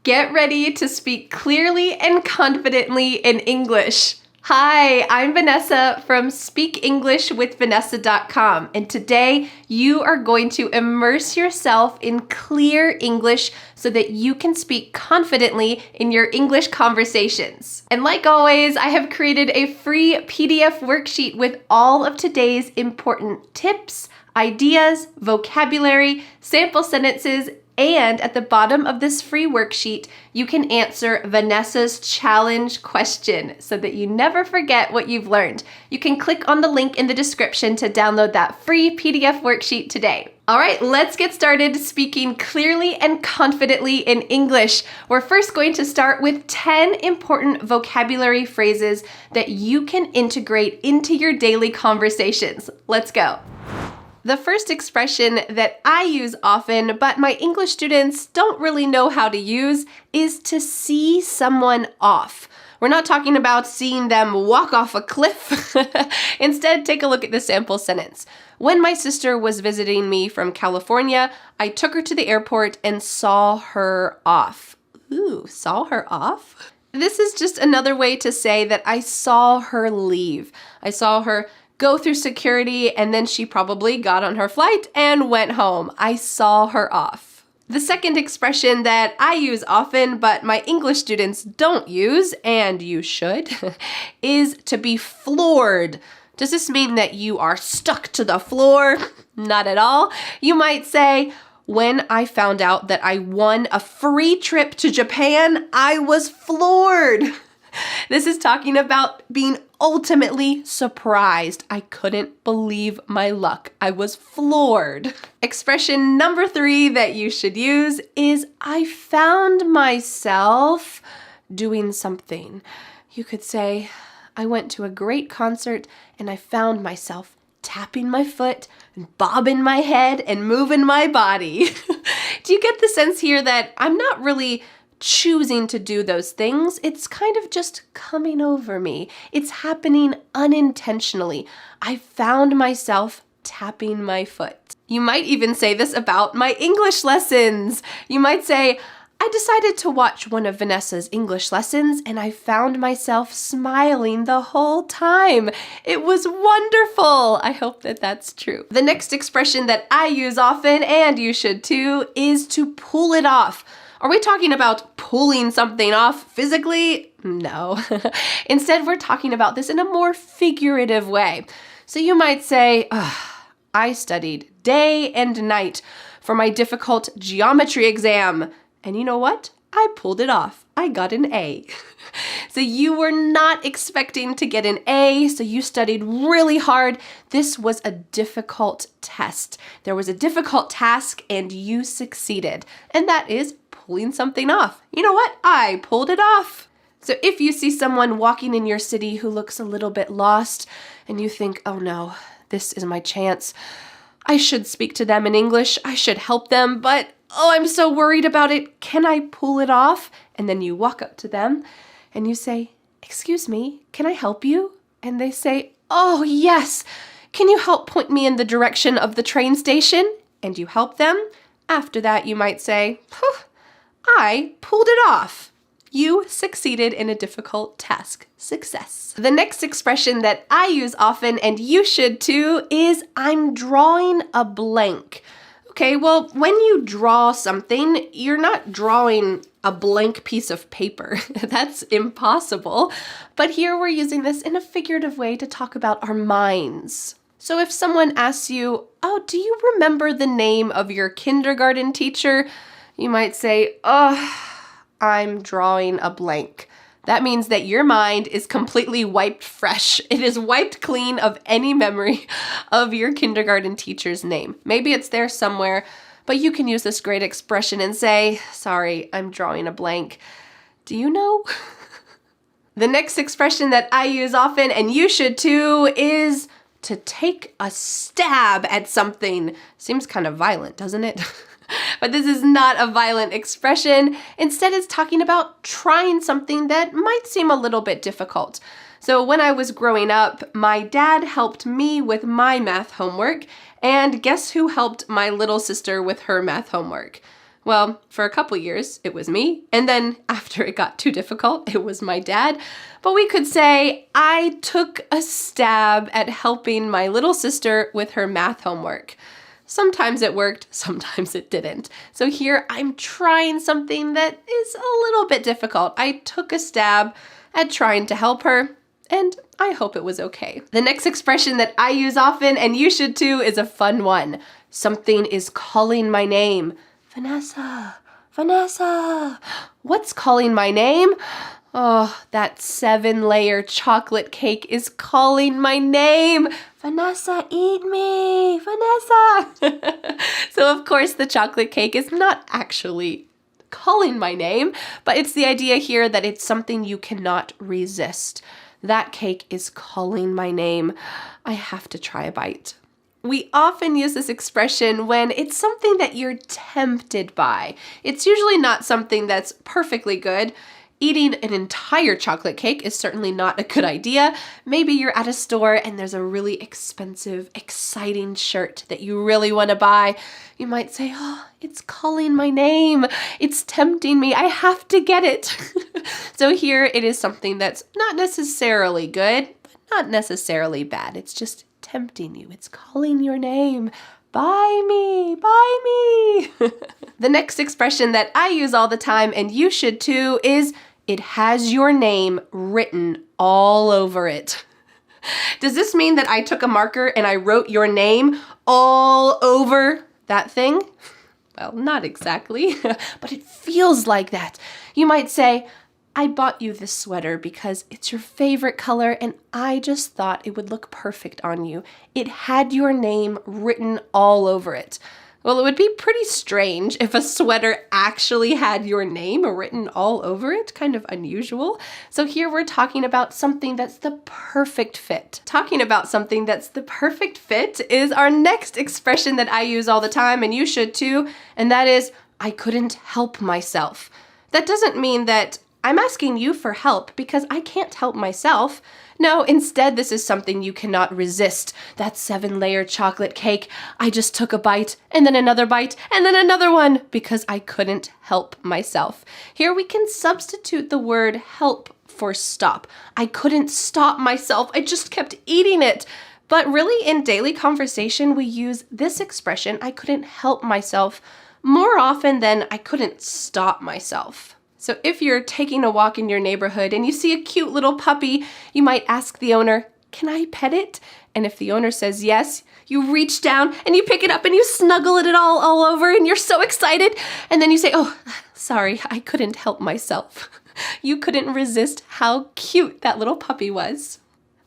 Get ready to speak clearly and confidently in English. Hi, I'm Vanessa from SpeakEnglishWithVanessa.com, and today you are going to immerse yourself in clear English so that you can speak confidently in your English conversations. And like always, I have created a free PDF worksheet with all of today's important tips, ideas, vocabulary, sample sentences, and at the bottom of this free worksheet, you can answer Vanessa's challenge question so that you never forget what you've learned. You can click on the link in the description to download that free PDF worksheet today. All right, let's get started speaking clearly and confidently in English. We're first going to start with 10 important vocabulary phrases that you can integrate into your daily conversations. Let's go. The first expression that I use often, but my English students don't really know how to use, is to see someone off. We're not talking about seeing them walk off a cliff. Instead, take a look at the sample sentence. When my sister was visiting me from California, I took her to the airport and saw her off. Ooh, saw her off? This is just another way to say that I saw her leave. I saw her go through security, and then she probably got on her flight and went home. I saw her off. The second expression that I use often, but my English students don't use, and you should, is to be floored. Does this mean that you are stuck to the floor? Not at all. You might say, when I found out that I won a free trip to Japan, I was floored. This is talking about being ultimately surprised. I couldn't believe my luck. I was floored. Expression number 3 that you should use is I found myself doing something. You could say, I went to a great concert and I found myself tapping my foot and bobbing my head and moving my body. Do you get the sense here that I'm not really choosing to do those things? It's kind of just coming over me. It's happening unintentionally. I found myself tapping my foot. You might even say this about my English lessons. You might say, I decided to watch one of Vanessa's English lessons and I found myself smiling the whole time. It was wonderful. I hope that that's true. The next expression that I use often, and you should too, is to pull it off. Are we talking about pulling something off physically? No. Instead, we're talking about this in a more figurative way. So you might say, I studied day and night for my difficult geometry exam. And you know what? I pulled it off. I got an A. So you were not expecting to get an A, so you studied really hard. This was a difficult test. There was a difficult task and you succeeded. And that is pulling something off. You know what? I pulled it off. So if you see someone walking in your city who looks a little bit lost and you think, oh no, this is my chance. I should speak to them in English. I should help them, but oh, I'm so worried about it. Can I pull it off? And then you walk up to them and you say, excuse me, can I help you? And they say, oh yes. Can you help point me in the direction of the train station? And you help them. After that, you might say, I pulled it off. You succeeded in a difficult task. Success. The next expression that I use often, and you should too, is I'm drawing a blank. Okay, well, when you draw something, you're not drawing a blank piece of paper. That's impossible. But here we're using this in a figurative way to talk about our minds. So if someone asks you, oh, do you remember the name of your kindergarten teacher? You might say, I'm drawing a blank. That means that your mind is completely wiped fresh. It is wiped clean of any memory of your kindergarten teacher's name. Maybe it's there somewhere, but you can use this great expression and say, sorry, I'm drawing a blank. Do you know? The next expression that I use often, and you should too, is to take a stab at something. Seems kind of violent, doesn't it? But this is not a violent expression. Instead, it's talking about trying something that might seem a little bit difficult. So when I was growing up, my dad helped me with my math homework, and guess who helped my little sister with her math homework? Well, for a couple years, it was me. And then after it got too difficult, it was my dad. But we could say I took a stab at helping my little sister with her math homework. Sometimes it worked, sometimes it didn't. So here I'm trying something that is a little bit difficult. I took a stab at trying to help her, and I hope it was okay. The next expression that I use often, and you should too, is a fun one. Something is calling my name. Vanessa, Vanessa, what's calling my name? Oh, that 7-layer chocolate cake is calling my name. Vanessa, eat me, Vanessa. So of course the chocolate cake is not actually calling my name, but it's the idea here that it's something you cannot resist. That cake is calling my name. I have to try a bite. We often use this expression when it's something that you're tempted by. It's usually not something that's perfectly good. Eating an entire chocolate cake is certainly not a good idea. Maybe you're at a store and there's a really expensive, exciting shirt that you really want to buy. You might say, oh, it's calling my name. It's tempting me. I have to get it. So here it is something that's not necessarily good, but not necessarily bad. It's just tempting you. It's calling your name. Buy me, buy me. The next expression that I use all the time, and you should too, is it has your name written all over it. Does this mean that I took a marker and I wrote your name all over that thing? Well, not exactly, but it feels like that. You might say, I bought you this sweater because it's your favorite color and I just thought it would look perfect on you. It had your name written all over it. Well, it would be pretty strange if a sweater actually had your name written all over it. Kind of unusual. So here we're talking about something that's the perfect fit. Talking about something that's the perfect fit is our next expression that I use all the time, and you should too, and that is, I couldn't help myself. That doesn't mean that I'm asking you for help because I can't help myself. No, instead, this is something you cannot resist. That 7-layer chocolate cake. I just took a bite and then another bite and then another one because I couldn't help myself. Here we can substitute the word help for stop. I couldn't stop myself. I just kept eating it. But really, in daily conversation, we use this expression, I couldn't help myself, more often than I couldn't stop myself. So if you're taking a walk in your neighborhood and you see a cute little puppy, you might ask the owner, can I pet it? And if the owner says yes, you reach down and you pick it up and you snuggle it all over and you're so excited. And then you say, oh, sorry, I couldn't help myself. You couldn't resist how cute that little puppy was.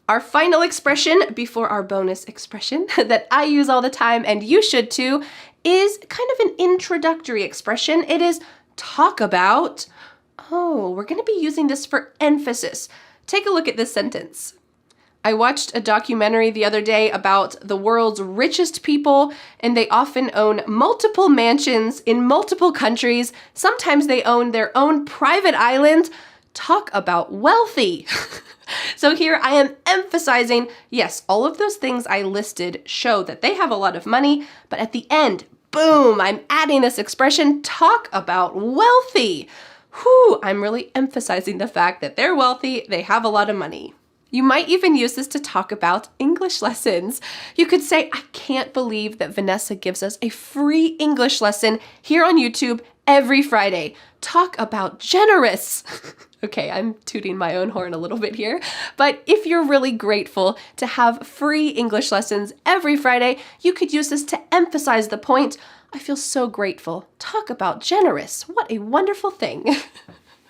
Our final expression before our bonus expression that I use all the time, and you should too, is kind of an introductory expression. It is talk about. Oh, we're going to be using this for emphasis. Take a look at this sentence. I watched a documentary the other day about the world's richest people, and they often own multiple mansions in multiple countries. Sometimes they own their own private island. Talk about wealthy. So here I am emphasizing, yes, all of those things I listed show that they have a lot of money, but at the end, boom, I'm adding this expression, talk about wealthy. Whew, I'm really emphasizing the fact that they're wealthy, they have a lot of money. You might even use this to talk about English lessons. You could say, I can't believe that Vanessa gives us a free English lesson here on YouTube every Friday. Talk about generous. Okay, I'm tooting my own horn a little bit here, but if you're really grateful to have free English lessons every Friday, you could use this to emphasize the point. I feel so grateful. Talk about generous. What a wonderful thing.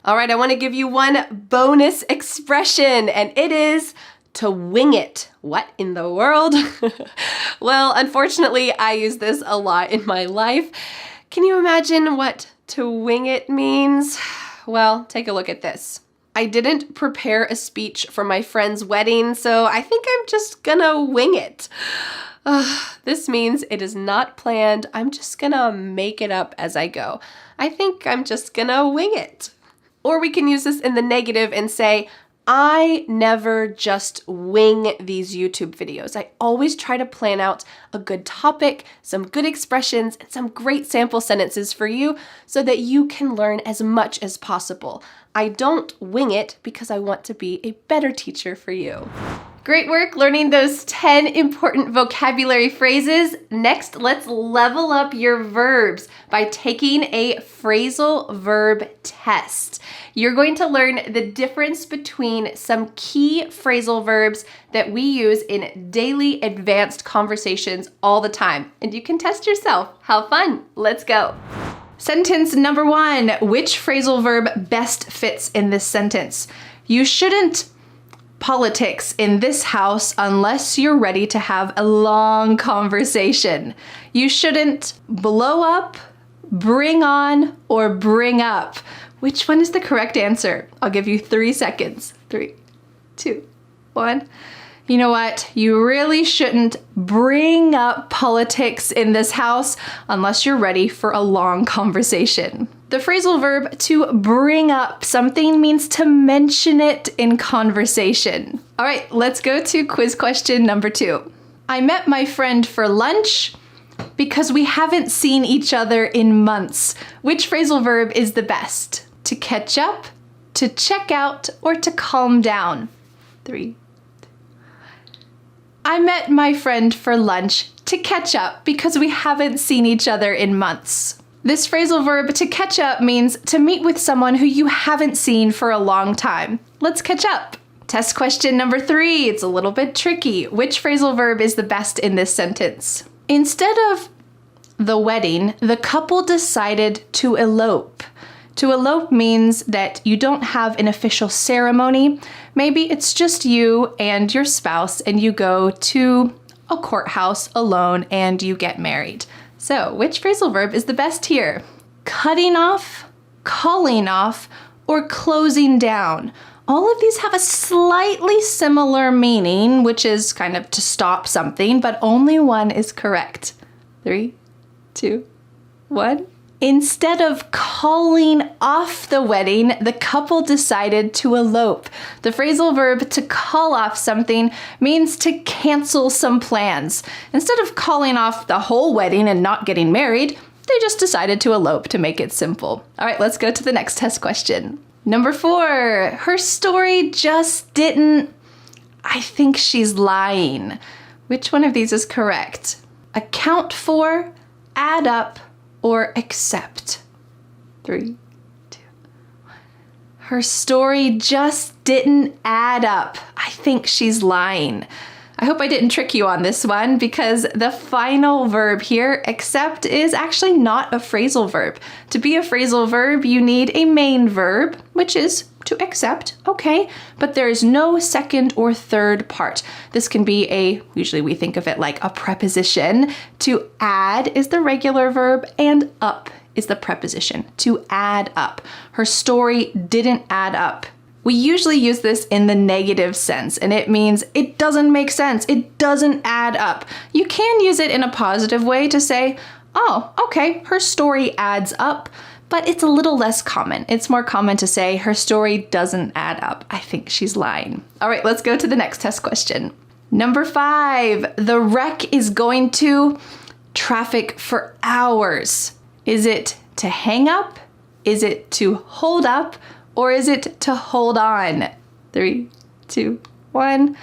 All right, I want to give you one bonus expression, and it is to wing it. What in the world? Well, unfortunately, I use this a lot in my life. Can you imagine what to wing it means? Well, take a look at this. I didn't prepare a speech for my friend's wedding, so I think I'm just gonna wing it. This means it is not planned. I'm just gonna make it up as I go. I think I'm just gonna wing it. Or we can use this in the negative and say, I never just wing these YouTube videos. I always try to plan out a good topic, some good expressions, and some great sample sentences for you so that you can learn as much as possible. I don't wing it because I want to be a better teacher for you. Great work learning those 10 important vocabulary phrases. Next, let's level up your verbs by taking a phrasal verb test. You're going to learn the difference between some key phrasal verbs that we use in daily advanced conversations all the time. And you can test yourself. How fun! Let's go. Sentence number 1. Which phrasal verb best fits in this sentence? You shouldn't politics in this house unless you're ready to have a long conversation. You shouldn't blow up, bring on, or bring up. Which one is the correct answer? I'll give you 3 seconds. 3, 2, 1. You know what? You really shouldn't bring up politics in this house unless you're ready for a long conversation. The phrasal verb to bring up something means to mention it in conversation. All right, let's go to quiz question number 2. I met my friend for lunch because we haven't seen each other in months. Which phrasal verb is the best? To catch up, to check out, or to calm down? 3. I met my friend for lunch to catch up because we haven't seen each other in months. This phrasal verb to catch up means to meet with someone who you haven't seen for a long time. Let's catch up. Test question number 3. It's a little bit tricky. Which phrasal verb is the best in this sentence? Instead of the wedding, the couple decided to elope. To elope means that you don't have an official ceremony. Maybe it's just you and your spouse and you go to a courthouse alone and you get married. So, which phrasal verb is the best here? Cutting off, calling off, or closing down. All of these have a slightly similar meaning, which is kind of to stop something, but only one is correct. 3, 2, 1. Instead of calling off the wedding, the couple decided to elope. The phrasal verb to call off something means to cancel some plans. Instead of calling off the whole wedding and not getting married, they just decided to elope to make it simple. All right, let's go to the next test question. Number 4, her story just didn't. I think she's lying. Which one of these is correct? Account for, add up, or accept? 3, 2, 1. Her story just didn't add up. I think she's lying. I hope I didn't trick you on this one because the final verb here, accept, is actually not a phrasal verb. To be a phrasal verb, you need a main verb, which is to accept, okay, but there is no second or third part. This can be usually we think of it like a preposition. To add is the regular verb and up is the preposition. To add up. Her story didn't add up. We usually use this in the negative sense, and it means it doesn't make sense. It doesn't add up. You can use it in a positive way to say, oh, okay, her story adds up, but it's a little less common. It's more common to say her story doesn't add up. I think she's lying. All right, let's go to the next test question. Number 5, the wreck is going to traffic for hours. Is it to hang up? Is it to hold up? Or is it to hold on? 3, 2, 1.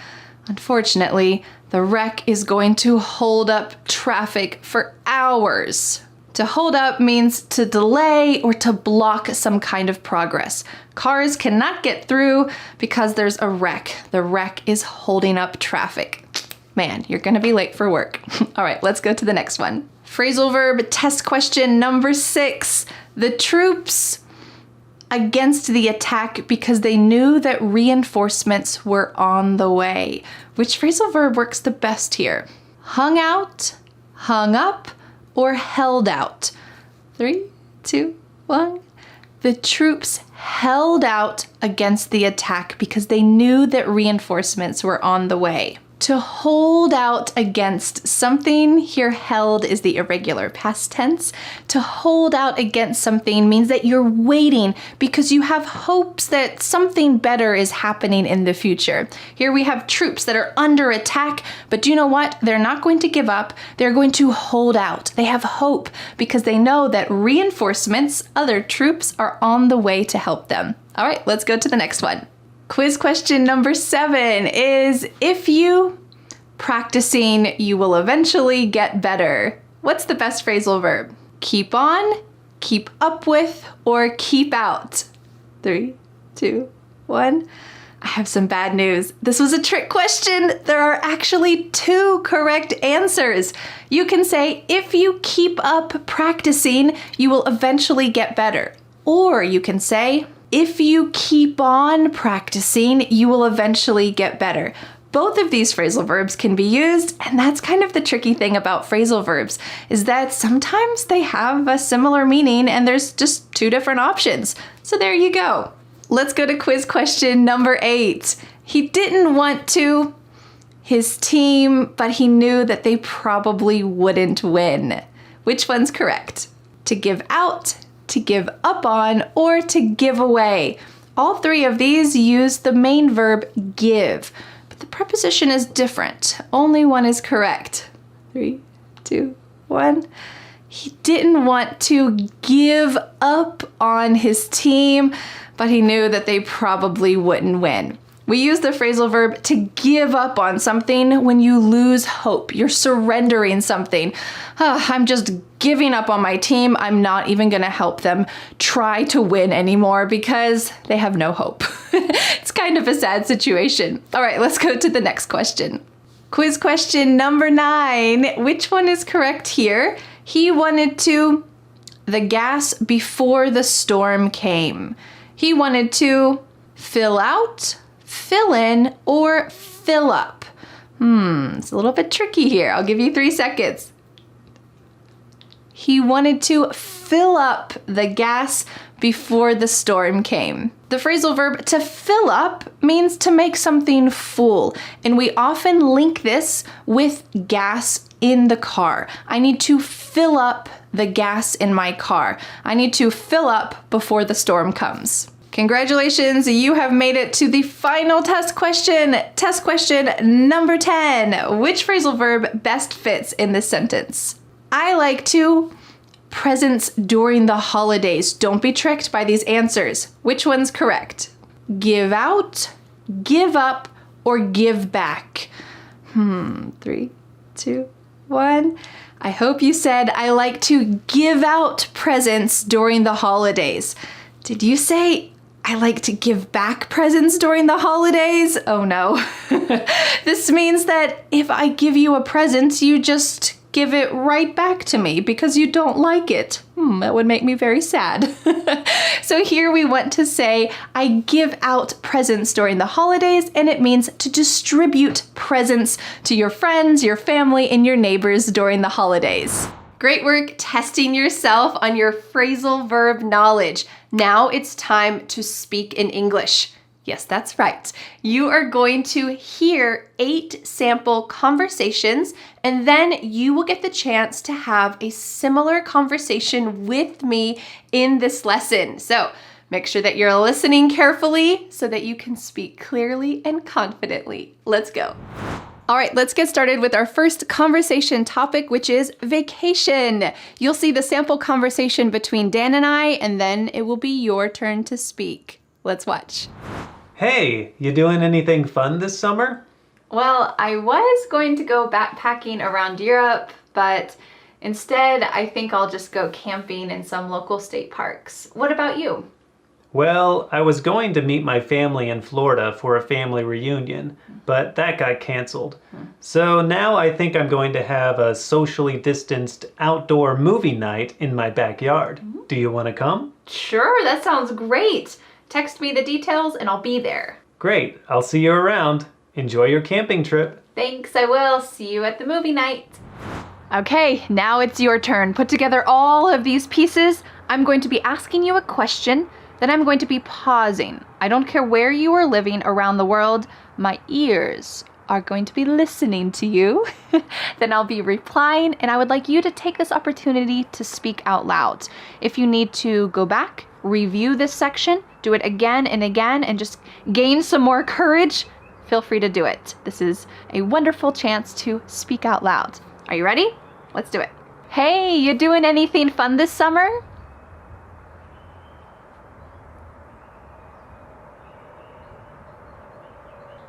Unfortunately, the wreck is going to hold up traffic for hours. To hold up means to delay or to block some kind of progress. Cars cannot get through because there's a wreck. The wreck is holding up traffic. Man, you're gonna be late for work. All right, let's go to the next one. Phrasal verb test question number 6. The troops against the attack because they knew that reinforcements were on the way. Which phrasal verb works the best here? Hung out, hung up, or held out? 3, 2, 1. The troops held out against the attack because they knew that reinforcements were on the way. To hold out against something, here held is the irregular past tense. To hold out against something means that you're waiting because you have hopes that something better is happening in the future. Here we have troops that are under attack, but do you know what? They're not going to give up. They're going to hold out. They have hope because they know that reinforcements, other troops, are on the way to help them. All right, let's go to the next one. Quiz question number 7 is, if you practicing, you will eventually get better. What's the best phrasal verb? Keep on, keep up with, or keep out? 3, 2, 1. I have some bad news. This was a trick question. There are actually 2 correct answers. You can say, if you keep up practicing, you will eventually get better. Or you can say, if you keep on practicing, you will eventually get better. Both of these phrasal verbs can be used, and that's kind of the tricky thing about phrasal verbs, is that sometimes they have a similar meaning and there's just 2 different options. So there you go. Let's go to quiz question number 8. He didn't want to, his team, but he knew that they probably wouldn't win. Which one's correct? To give out, to give up on, or to give away. All 3 of these use the main verb give, but the preposition is different. Only one is correct. 3, 2, 1. He didn't want to give up on his team, but he knew that they probably wouldn't win. We use the phrasal verb to give up on something when you lose hope. You're surrendering something. I'm just giving up on my team. I'm not even going to help them try to win anymore because they have no hope. It's kind of a sad situation. All right, let's go to the next question. Quiz question number 9. Which one is correct here? He wanted to the gas before the storm came. He wanted to fill out, fill in, or fill up. It's a little bit tricky here. I'll give you 3 seconds. He wanted to fill up the gas before the storm came. The phrasal verb to fill up means to make something full, and we often link this with gas in the car. I need to fill up the gas in my car. I need to fill up before the storm comes. Congratulations, you have made it to the final test question. Test question number 10. Which phrasal verb best fits in this sentence? I like to presents during the holidays. Don't be tricked by these answers. Which one's correct? Give out, give up, or give back? 3, 2, 1. I hope you said I like to give out presents during the holidays. Did you say I like to give back presents during the holidays? Oh no. This means that if I give you a present, you just give it right back to me because you don't like it. That would make me very sad. So here we want to say, I give out presents during the holidays, and it means to distribute presents to your friends, your family, and your neighbors during the holidays. Great work testing yourself on your phrasal verb knowledge. Now it's time to speak in English. Yes, that's right. You are going to hear 8 sample conversations, and then you will get the chance to have a similar conversation with me in this lesson. So make sure that you're listening carefully so that you can speak clearly and confidently. Let's go. All right, let's get started with our first conversation topic, which is vacation. You'll see the sample conversation between Dan and I, and then it will be your turn to speak. Let's watch. Hey, you doing anything fun this summer? Well, I was going to go backpacking around Europe, but instead I think I'll just go camping in some local state parks. What about you? Well, I was going to meet my family in Florida for a family reunion, but that got canceled. So now I think I'm going to have a socially distanced outdoor movie night in my backyard. Do you want to come? Sure, that sounds great. Text me the details and I'll be there. Great, I'll see you around. Enjoy your camping trip. Thanks, I will. See you at the movie night. Okay, now it's your turn. Put together all of these pieces. I'm going to be asking you a question, then I'm going to be pausing. I don't care where you are living around the world. My ears are going to be listening to you. Then I'll be replying, and I would like you to take this opportunity to speak out loud. If you need to go back, review this section, do it again and again, and just gain some more courage, feel free to do it. This is a wonderful chance to speak out loud. Are you ready? Let's do it. Hey, you doing anything fun this summer?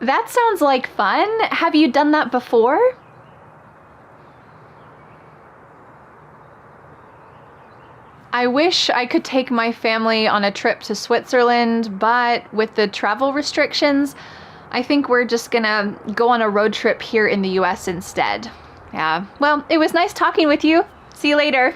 That sounds like fun. Have you done that before? I wish I could take my family on a trip to Switzerland, but with the travel restrictions, I think we're just gonna go on a road trip here in the US instead. Yeah, well, it was nice talking with you. See you later.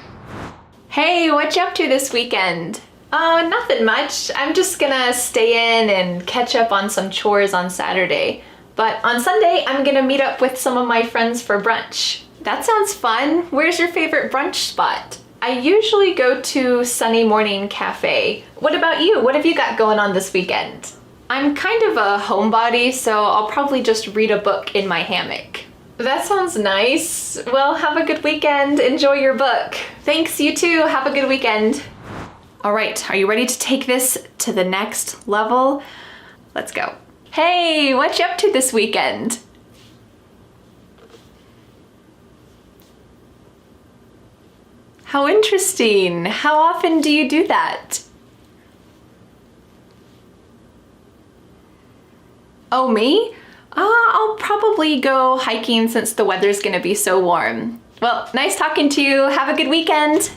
Hey, what you up to this weekend? Oh, nothing much. I'm just gonna stay in and catch up on some chores on Saturday. But on Sunday, I'm gonna meet up with some of my friends for brunch. That sounds fun. Where's your favorite brunch spot? I usually go to Sunny Morning Cafe. What about you? What have you got going on this weekend? I'm kind of a homebody, so I'll probably just read a book in my hammock. That sounds nice. Well, have a good weekend. Enjoy your book. Thanks, you too. Have a good weekend. All right, are you ready to take this to the next level? Let's go. Hey, what you up to this weekend? How interesting. How often do you do that? Oh, me? I'll probably go hiking since the weather's gonna be so warm. Well, nice talking to you. Have a good weekend.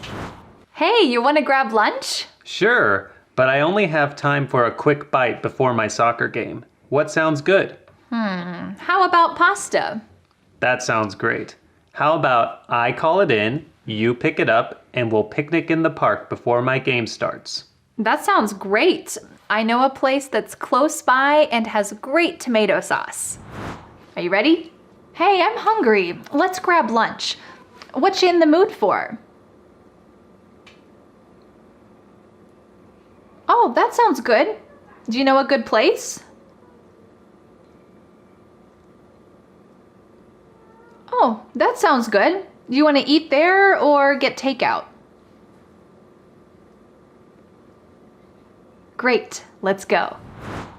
Hey, you want to grab lunch? Sure, but I only have time for a quick bite before my soccer game. What sounds good? How about pasta? That sounds great. How about I call it in, you pick it up, and we'll picnic in the park before my game starts? That sounds great. I know a place that's close by and has great tomato sauce. Are you ready? Hey, I'm hungry. Let's grab lunch. What you in the mood for? Oh, that sounds good. Do you know a good place? Oh, that sounds good. Do you want to eat there or get takeout? Great, let's go.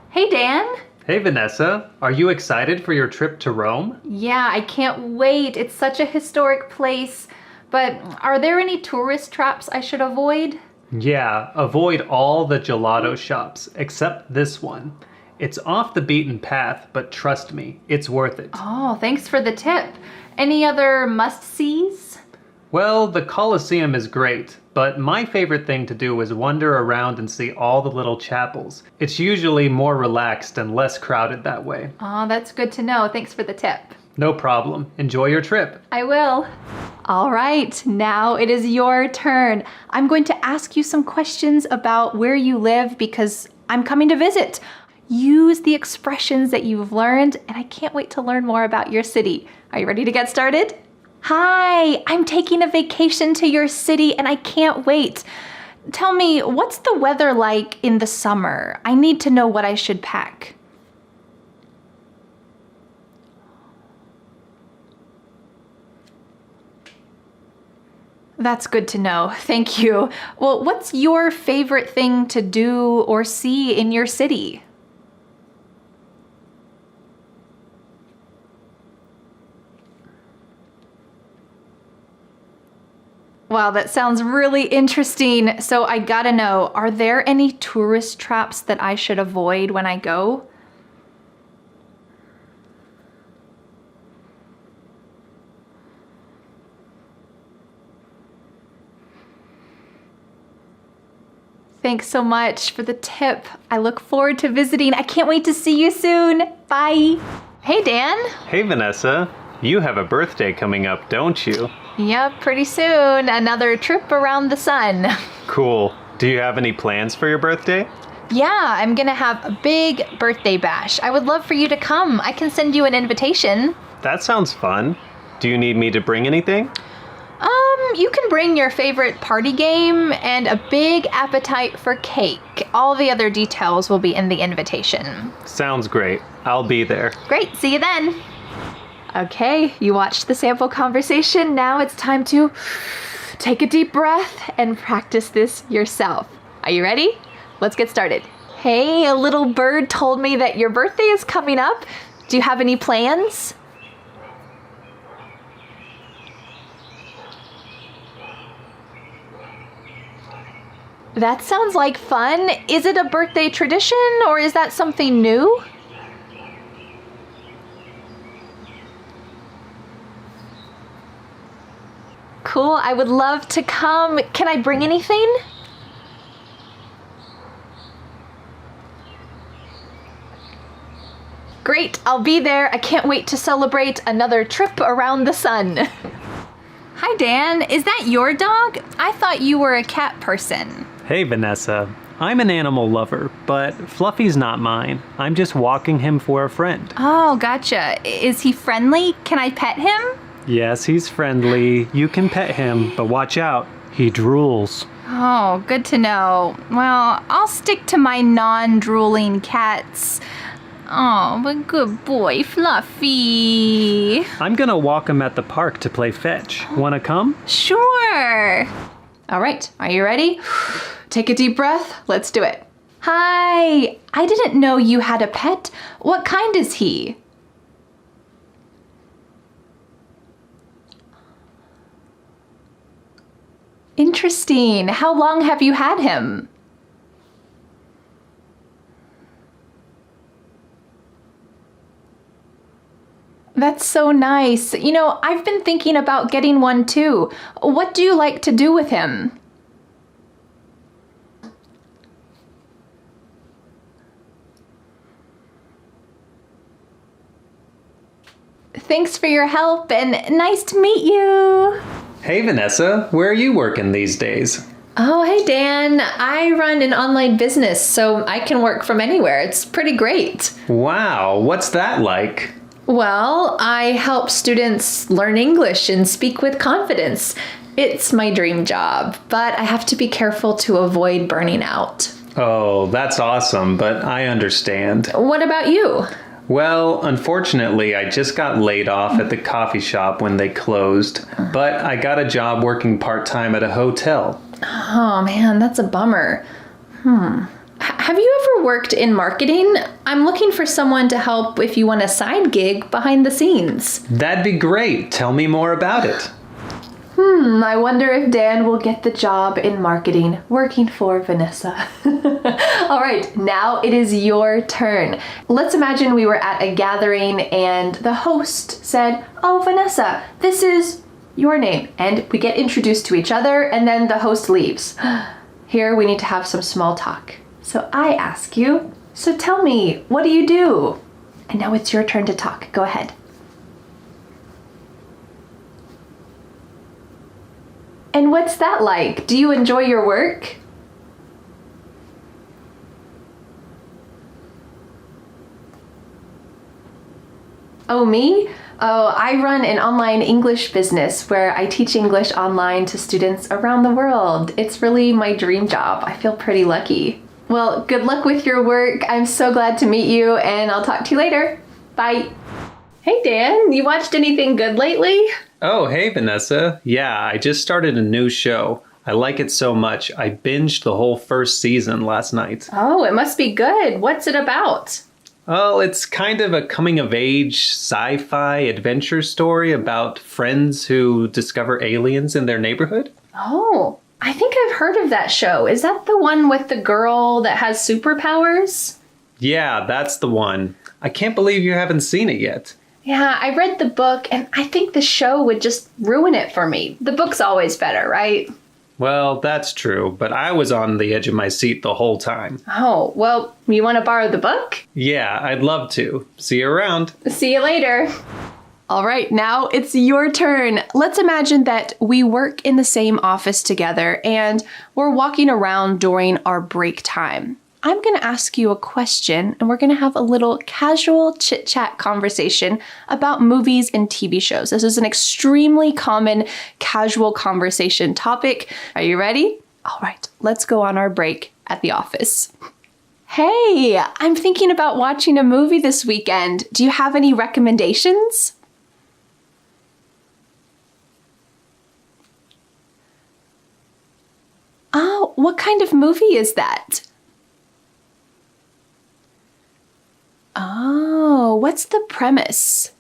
Hey, Dan. Hey, Vanessa. Are you excited for your trip to Rome? Yeah, I can't wait. It's such a historic place. But are there any tourist traps I should avoid? Yeah, avoid all the gelato shops, except this one. It's off the beaten path, but trust me, it's worth it. Oh, thanks for the tip. Any other must-sees? Well, the Colosseum is great, but my favorite thing to do is wander around and see all the little chapels. It's usually more relaxed and less crowded that way. Oh, that's good to know. Thanks for the tip. No problem. Enjoy your trip. I will. All right, now it is your turn. I'm going to ask you some questions about where you live because I'm coming to visit. Use the expressions that you've learned, and I can't wait to learn more about your city. Are you ready to get started? Hi, I'm taking a vacation to your city, and I can't wait. Tell me, what's the weather like in the summer? I need to know what I should pack. That's good to know. Thank you. Well, what's your favorite thing to do or see in your city? Wow, that sounds really interesting. So I gotta know, are there any tourist traps that I should avoid when I go? Thanks so much for the tip. I look forward to visiting. I can't wait to see you soon. Bye. Hey, Dan. Hey, Vanessa. You have a birthday coming up, don't you? Yep, pretty soon. Another trip around the sun. Cool. Do you have any plans for your birthday? Yeah, I'm gonna have a big birthday bash. I would love for you to come. I can send you an invitation. That sounds fun. Do you need me to bring anything? You can bring your favorite party game and a big appetite for cake. All the other details will be in the invitation. Sounds great. I'll be there. Great, see you then. Okay, you watched the sample conversation. Now it's time to take a deep breath and practice this yourself. Are you ready? Let's get started. Hey, a little bird told me that your birthday is coming up. Do you have any plans? That sounds like fun. Is it a birthday tradition or is that something new? Cool, I would love to come. Can I bring anything? Great, I'll be there. I can't wait to celebrate another trip around the sun. Hi, Dan. Is that your dog? I thought you were a cat person. Hey, Vanessa. I'm an animal lover, but Fluffy's not mine. I'm just walking him for a friend. Oh, gotcha. Is he friendly? Can I pet him? Yes, he's friendly. You can pet him, but watch out. He drools. Oh, good to know. Well, I'll stick to my non-drooling cats. Oh, but good boy, Fluffy. I'm gonna walk him at the park to play fetch. Wanna come? Sure. All right, are you ready? Take a deep breath. Let's do it. Hi, I didn't know you had a pet. What kind is he? Interesting. How long have you had him? That's so nice. You know, I've been thinking about getting one too. What do you like to do with him? Thanks for your help and nice to meet you. Hey, Vanessa. Where are you working these days? Oh, hey Dan. I run an online business, so I can work from anywhere. It's pretty great. Wow, what's that like? Well, I help students learn English and speak with confidence. It's my dream job, but I have to be careful to avoid burning out. Oh, that's awesome, but I understand. What about you? Well, unfortunately, I just got laid off at the coffee shop when they closed, but I got a job working part-time at a hotel. Oh man, that's a bummer. Have you ever worked in marketing? I'm looking for someone to help if you want a side gig behind the scenes. That'd be great. Tell me more about it. I wonder if Dan will get the job in marketing, working for Vanessa. All right, now it is your turn. Let's imagine we were at a gathering and the host said, "Oh, Vanessa, this is your name." And we get introduced to each other and then the host leaves. Here we need to have some small talk. So I ask you, so tell me, what do you do? And now it's your turn to talk. Go ahead. And what's that like? Do you enjoy your work? Oh, me? Oh, I run an online English business where I teach English online to students around the world. It's really my dream job. I feel pretty lucky. Well, good luck with your work. I'm so glad to meet you, and I'll talk to you later. Bye. Hey, Dan, you watched anything good lately? Oh, hey, Vanessa. Yeah, I just started a new show. I like it so much, I binged the whole first season last night. Oh, it must be good. What's it about? Well, it's kind of a coming-of-age sci-fi adventure story about friends who discover aliens in their neighborhood. Oh, I think I've heard of that show. Is that the one with the girl that has superpowers? Yeah, that's the one. I can't believe you haven't seen it yet. Yeah, I read the book and I think the show would just ruin it for me. The book's always better, right? Well, that's true, but I was on the edge of my seat the whole time. Oh, well, you want to borrow the book? Yeah, I'd love to. See you around. See you later. All right, now it's your turn. Let's imagine that we work in the same office together and we're walking around during our break time. I'm going to ask you a question and we're going to have a little casual chit-chat conversation about movies and TV shows. This is an extremely common casual conversation topic. Are you ready? All right, let's go on our break at the office. Hey, I'm thinking about watching a movie this weekend. Do you have any recommendations? What kind of movie is that? Oh, what's the premise?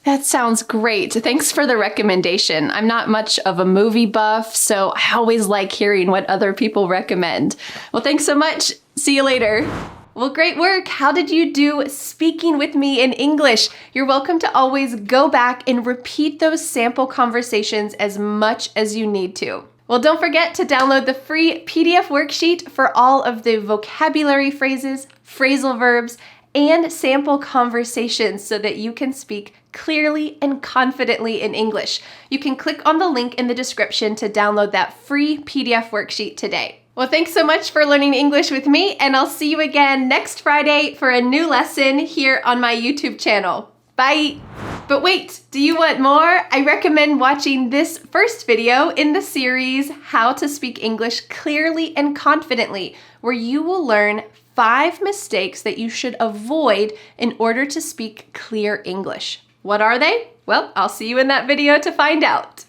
That sounds great. Thanks for the recommendation. I'm not much of a movie buff, so I always like hearing what other people recommend. Well, thanks so much. See you later. Well, great work. How did you do speaking with me in English? You're welcome to always go back and repeat those sample conversations as much as you need to. Well, don't forget to download the free PDF worksheet for all of the vocabulary phrases, phrasal verbs, and sample conversations so that you can speak clearly and confidently in English. You can click on the link in the description to download that free PDF worksheet today. Well, thanks so much for learning English with me, and I'll see you again next Friday for a new lesson here on my YouTube channel. Bye! But wait, do you want more? I recommend watching this first video in the series, How to Speak English Clearly and Confidently, where you will learn 5 mistakes that you should avoid in order to speak clear English. What are they? Well, I'll see you in that video to find out.